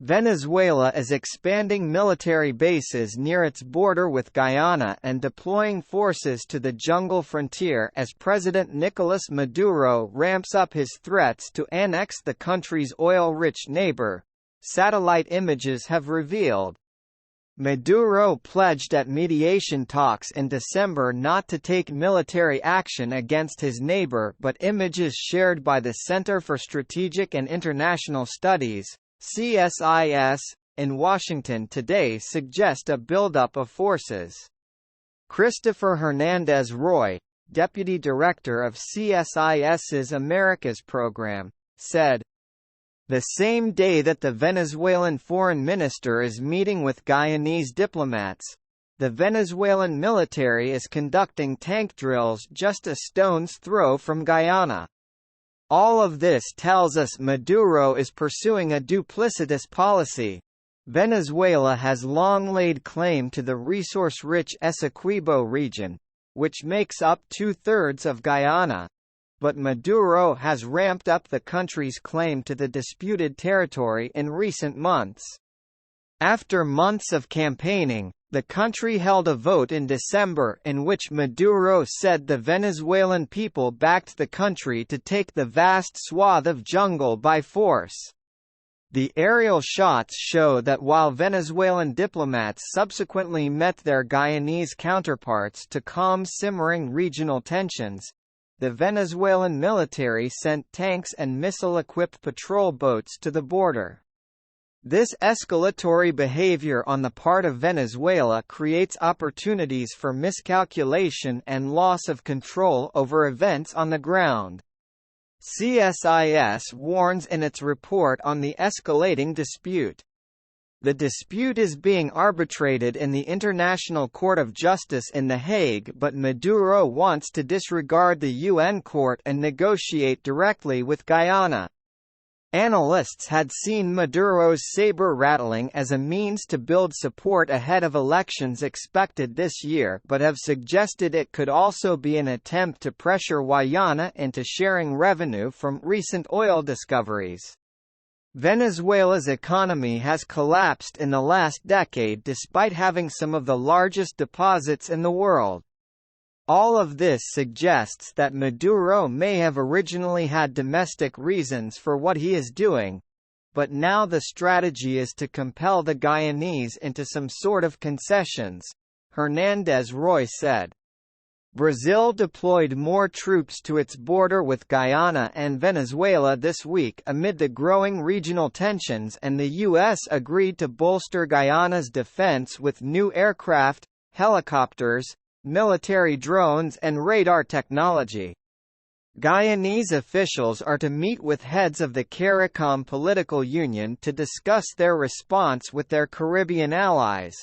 Venezuela is expanding military bases near its border with Guyana and deploying forces to the jungle frontier as President Nicolás Maduro ramps up his threats to annex the country's oil-rich neighbor, satellite images have revealed. Maduro pledged at mediation talks in December not to take military action against his neighbor, but images shared by the Center for Strategic and International Studies (CSIS) in Washington today suggest a buildup of forces. Christopher Hernandez-Roy, deputy director of CSIS's Americas program, said, "The same day that the Venezuelan foreign minister is meeting with Guyanese diplomats, the Venezuelan military is conducting tank drills just a stone's throw from Guyana. All of this tells us Maduro is pursuing a duplicitous policy. Venezuela has long laid claim to the resource-rich Essequibo region, which makes up 2/3 of Guyana. But Maduro has ramped up the country's claim to the disputed territory in recent months. After months of campaigning, the country held a vote in December in which Maduro said the Venezuelan people backed the country to take the vast swath of jungle by force. The aerial shots show that while Venezuelan diplomats subsequently met their Guyanese counterparts to calm simmering regional tensions, the Venezuelan military sent tanks and missile-equipped patrol boats to the border. This escalatory behavior on the part of Venezuela creates opportunities for miscalculation and loss of control over events on the ground. CSIS warns in its report on the escalating dispute. The dispute is being arbitrated in the International Court of Justice in The Hague, but Maduro wants to disregard the UN court and negotiate directly with Guyana. Analysts had seen Maduro's saber-rattling as a means to build support ahead of elections expected this year, but have suggested it could also be an attempt to pressure Guyana into sharing revenue from recent oil discoveries. Venezuela's economy has collapsed in the last decade despite having some of the largest deposits in the world. All of this suggests that Maduro may have originally had domestic reasons for what he is doing, but now the strategy is to compel the Guyanese into some sort of concessions, Hernandez-Roy said. Brazil deployed more troops to its border with Guyana and Venezuela this week amid the growing regional tensions, and the U.S. agreed to bolster Guyana's defense with new aircraft, helicopters, military drones and radar technology. Guyanese officials are to meet with heads of the CARICOM political union to discuss their response with their Caribbean allies.